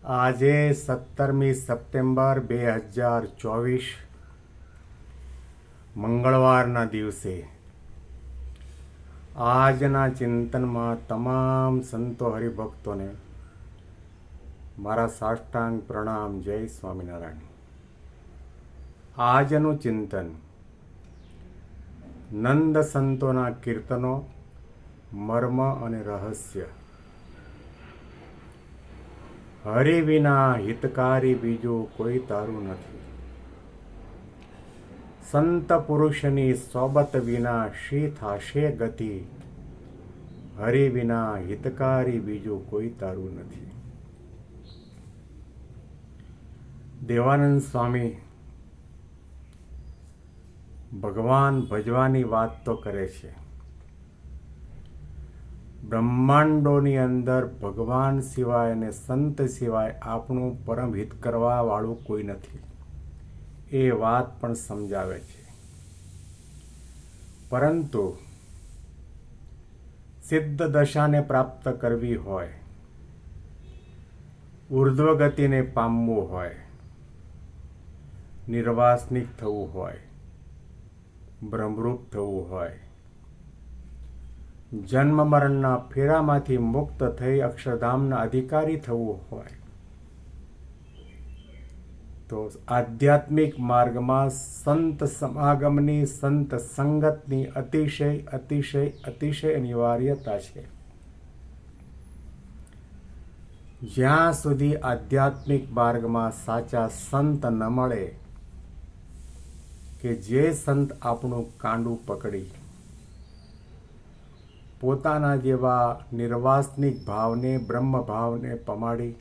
આજે 17મી સપ્ટેમ્બર 2024 મંગળવારના દિવસે આજના ચિંતનમાં તમામ સંતો હરિભક્તોને મારા સાષ્ટાંગ પ્રણામ. જય સ્વામિનારાયણ. આજનું ચિંતન નંદ સંતોના કીર્તનો, મર્મ અને રહસ્ય. હરિ વિના હિતકારી બીજું કોઈ તારું નથી. સંત પુરુષની સોબત વિના શી થાશે ગતિ. હરિ વિના હિતકારી બીજું કોઈ તારું નથી. દેવાનંદ સ્વામી ભગવાન ભજવાની વાત તો કરે છે. બ્રહ્માંડોની અંદર ભગવાન સિવાય અને સંત સિવાય આપણું પરમ હિત કરવા વાળું કોઈ નથી, એ વાત પણ સમજાવે છે. પરંતુ સિદ્ધ દશાને પ્રાપ્ત કરવી હોય, ઉર્ધ્વ ગતિને પામવું હોય, નિર્વાસનિક થવું હોય, બ્રહ્મરૂપ થવું હોય, જન્મ મરણના ફેરામાંથી મુક્ત થઈ અક્ષરધામના અધિકારી થવું હોય, તો આધ્યાત્મિક માર્ગમાં સંત સમાગમની, સંત સંગતની અતિશય અતિશય અતિશય અનિવાર્યતા છે. જ્યાં સુધી આધ્યાત્મિક માર્ગમાં સાચા સંત ન મળે, કે જે સંત આપણું કાંડું પકડી પોતાના જેવા નિર્વાસનિક ભાવને, બ્રહ્મ ભાવને પમાડી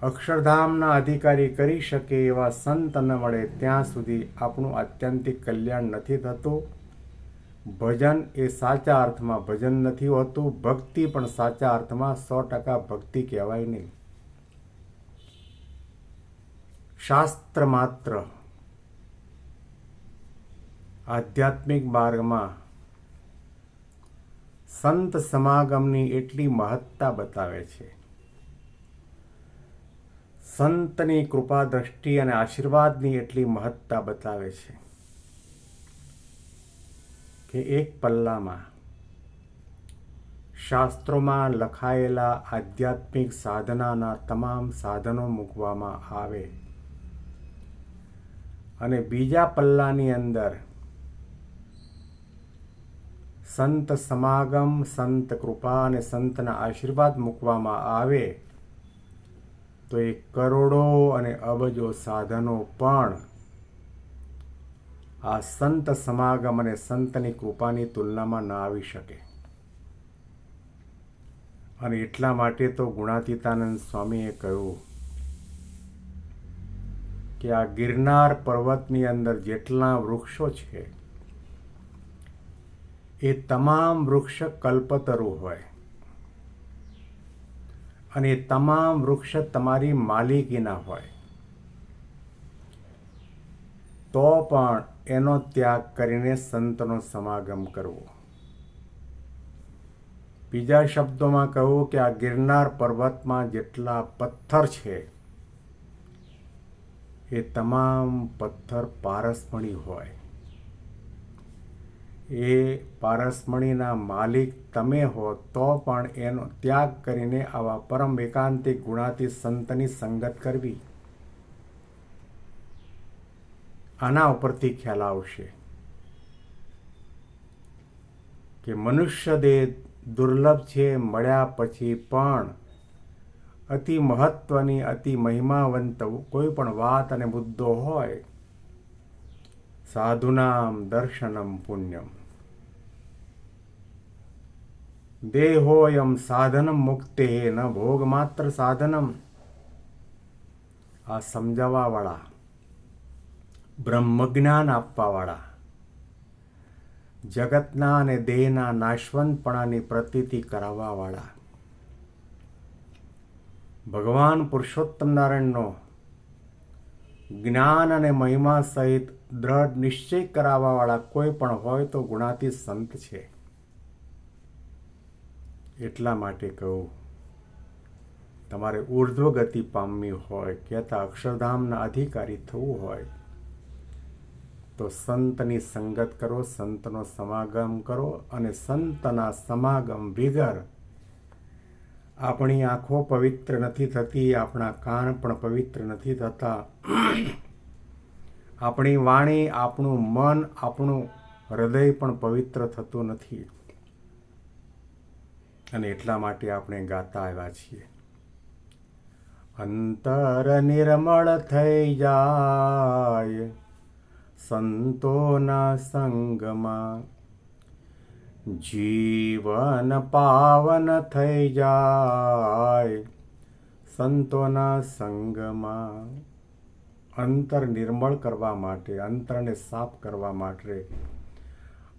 અક્ષરધામના અધિકારી કરી શકે એવા સંત ન મળે, ત્યાં સુધી આપણું આત્યંતિક કલ્યાણ નથી થતું. ભજન એ સાચા અર્થમાં ભજન નથી હોતું. ભક્તિ પણ સાચા અર્થમાં 100% ભક્તિ કહેવાય નહીં. શાસ્ત્ર માત્ર આધ્યાત્મિક માર્ગમાં સંત સમાગમની એટલી મહત્તા બતાવે છે, સંતની કૃપા દ્રષ્ટિ અને આશીર્વાદની એટલી મહત્તા બતાવે છે કે એક પલ્લામાં શાસ્ત્રોમાં લખાયેલા આધ્યાત્મિક સાધનાના તમામ સાધનો મૂકવામાં આવે અને બીજા પલ્લાની અંદર સંત સમાગમ, સંત કૃપા અને સંતના આશીર્વાદ મૂકવામાં આવે, તો એ કરોડો અને અબજો સાધનો પણ આ સંત સમાગમ અને સંતની કૃપાની તુલનામાં ન આવી શકે. અને એટલા માટે તો ગુણાતીતાનંદ સ્વામીએ કહ્યું કે આ ગિરનાર પર્વતની અંદર જેટલા વૃક્ષો છે, એ તમામ વૃક્ષ કલ્પતરુ હોય અને એ તમામ વૃક્ષ તમારી માલિકીના હોય, તો પણ એનો ત્યાગ કરીને સંતનો સમાગમ કરવો. બીજા શબ્દોમાં કહું કે આ ગિરનાર પર્વતમાં જેટલા પથ્થર છે, એ તમામ પથ્થર પારસમણી હોય. એ પારસમણીના માલિક તમે હો, તો પણ એનો ત્યાગ કરીને આવા પરમ એકાંતિક ગુણાતી સંતની સંગત કરવી. આના ઉપરથી ખ્યાલ આવશે કે મનુષ્ય દેહ દુર્લભ છે, મળ્યા પછી પણ અતિ મહત્વની, અતિ મહિમાવંત કોઈ પણ વાત અને મુદ્દો હોય, સાધુનામ દર્શનમ પુણ્યમ, દેહોયમ સાધનમ મુક્તે ન ભોગ માત્ર સાધનમ. આ સમજાવવા વાળા, બ્રહ્મજ્ઞાન આપવા વાળા, જગતના અને દેહના નાશવંતપણાની પ્રતીતિ કરાવવા વાળા, ભગવાન પુરુષોત્તમ નારાયણનો જ્ઞાન અને મહિમા સહિત દ્રઢ નિશ્ચય કરાવવા વાળા કોઈ પણ હોય તો ગુણાતીત સંત છે. એટલા માટે કહું તમારે ઉર્ધ્વ ગતિ પામવી હોય, કહેતા અક્ષરધામના અધિકારી થવું હોય તો સંતની સંગત કરો, સંતનો સમાગમ કરો. અને સંતના સમાગમ વગર આપણી આંખો પવિત્ર નથી થતી, આપણા કાન પણ પવિત્ર નથી થતા, આપણી વાણી, આપણું મન, આપણું હૃદય પણ પવિત્ર થતું નથી. અને એટલા માટે આપણે ગાતા આવ્યા છીએ, અંતર નિર્મળ થઈ જાય સંતોના સંગમાં, જીવન પાવન થઈ જાય સંતોના સંગમાં. અંતર નિર્મળ કરવા માટે, અંતરને સાફ કરવા માટે,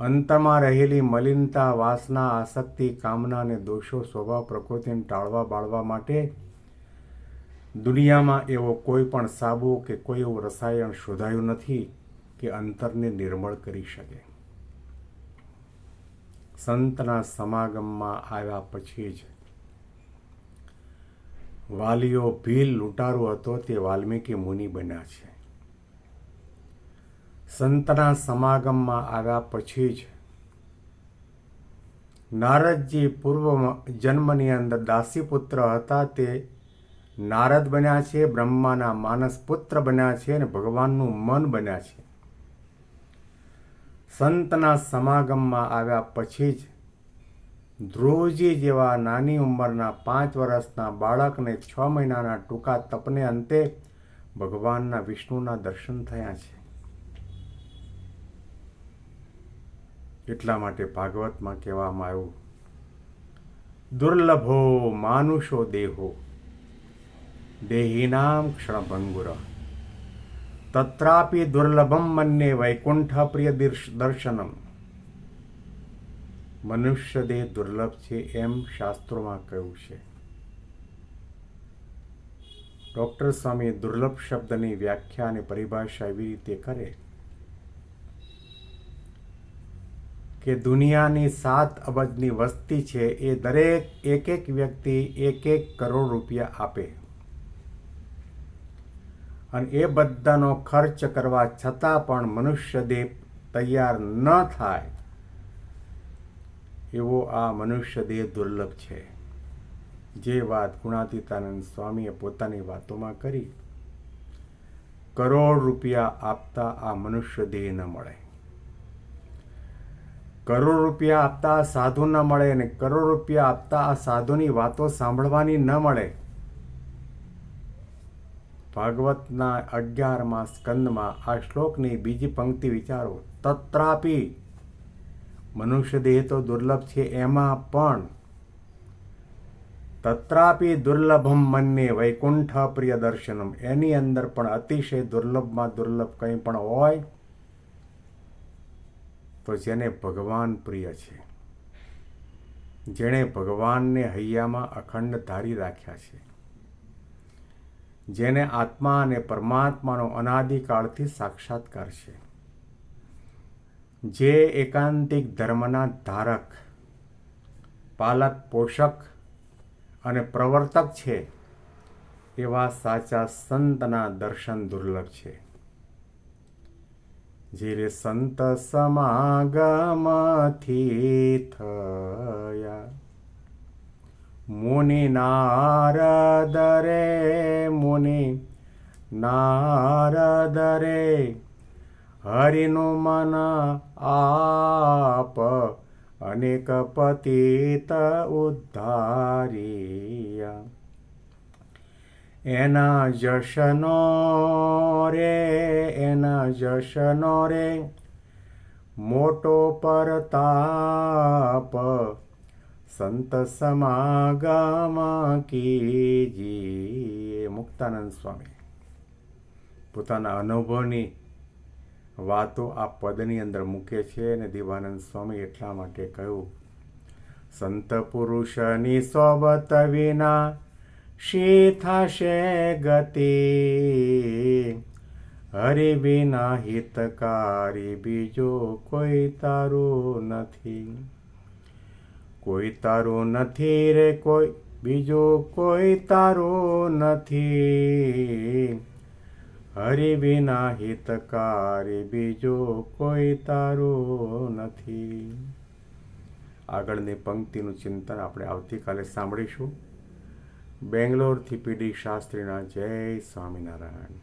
અંતરમાં રહેલી મલિનતા, વાસના, આસક્તિ, કામના અને દોષો, સ્વભાવ, પ્રકૃતિને ટાળવા બાળવા માટે દુનિયામાં એવો કોઈ પણ સાબુ કે કોઈ એવું રસાયણ શોધાયું નથી કે અંતરને નિર્મળ કરી શકે. સંતના સમાગમમાં આવ્યા પછી જ વાલીઓ ભીલ લૂંટારો હતો તે વાલ્મીકી મુનિ બન્યા છે. સંતના સમાગમમાં આવ્યા પછી જ નારદજી પૂર્વ જન્મની અંદર દાસીપુત્ર હતા તે નારદ બન્યા છે, બ્રહ્માના માનસ પુત્ર બન્યા છે અને ભગવાનનું મન બન્યા છે. સંતના સમાગમમાં આવ્યા પછી જ ધ્રુવજી જેવા નાની ઉંમરના 5 વર્ષના બાળકને 6 મહિનાના ટૂંકા તપને અંતે ભગવાનના વિષ્ણુના દર્શન થયા છે. એટલા માટે ભાગવતમાં કહેવામાં આવ્યું, દુર્લભો માનુષો દેહો દેહિનામ ક્ષણભંગુર તત્રાપી દુર્લભમ મન્યે વૈકુંઠ પ્રિય દર્શનમ. મનુષ્ય દેહ દુર્લભ છે એમ શાસ્ત્રોમાં કહ્યું છે. ડૉક્ટર સ્વામી દુર્લભ શબ્દની વ્યાખ્યા અને પરિભાષા એવી રીતે કરે કે દુનિયાની 7 અબજની વસ્તી છે એ દરેક એક વ્યક્તિ 1 કરોડ રૂપિયા આપે અને એ બધાનો ખર્ચ કરવા છતાં પણ મનુષ્ય દેહ તૈયાર ન થાય એવો આ મનુષ્ય દેહ દુર્લભ છે. જે વાત ગુણાતીતાનંદ સ્વામીએ પોતાની વાતોમાં કરી, કરોડ રૂપિયા આપતા આ મનુષ્ય દેહ ન મળે, કરોડ રૂપિયા આપતા સાધુ ન મળે અને કરોડ રૂપિયા આપતા આ સાધુની વાતો સાંભળવાની ન મળે. ભાગવતના 11મા સ્કંદમાં આ શ્લોકની બીજી પંક્તિ વિચારો, તત્રાપી મનુષ્ય દેહ તો દુર્લભ છે એમાં પણ તત્રાપી દુર્લભમ મન્યે વૈકુંઠ પ્રિય દર્શનમ, એની અંદર પણ અતિશય દુર્લભમાં દુર્લભ કંઈ પણ હોય તો જેને ભગવાન પ્રિય છે, જેણે ભગવાનને હૈયામાં અખંડ ધારી રાખ્યા છે, જેને આત્મા અને પરમાત્માનો અનાદિકાળથી સાક્ષાત્કાર છે, જે એકાંતિક ધર્મના ધારક, પાલક, પોષક અને પ્રવર્તક છે, એવા સાચા સંતના દર્શન દુર્લભ છે. જે સંત સમાગમથી થયા મુનિ નારદ રે હરિનું મન આપ અનેક પતિત ઉદ્ધારિયા. એના જશનો રે મોટો પરતાપ સંત સમાગમ કીજીએ. મુક્તાનંદ સ્વામી પોતાના અનુભવની વાતો આ પદની અંદર મૂકે છે અને દેવાનંદ સ્વામી એટલા માટે કહ્યું, સંત પુરુષની સોબત વિના શી થશે ગતિ, હરિ વિના હિતકારી બીજો કોઈ તારું નથી. કોઈ તારું નથી રે કોઈ બીજો કોઈ તારો નથી, હરિ વિના હિતકારી બીજો કોઈ તારો નથી. આગળની પંક્તિનું ચિંતન આપણે આવતીકાલે સાંભળીશું. બેંગ્લોરથી પીડી શાસ્ત્રીના જય સ્વામિનારાયણ.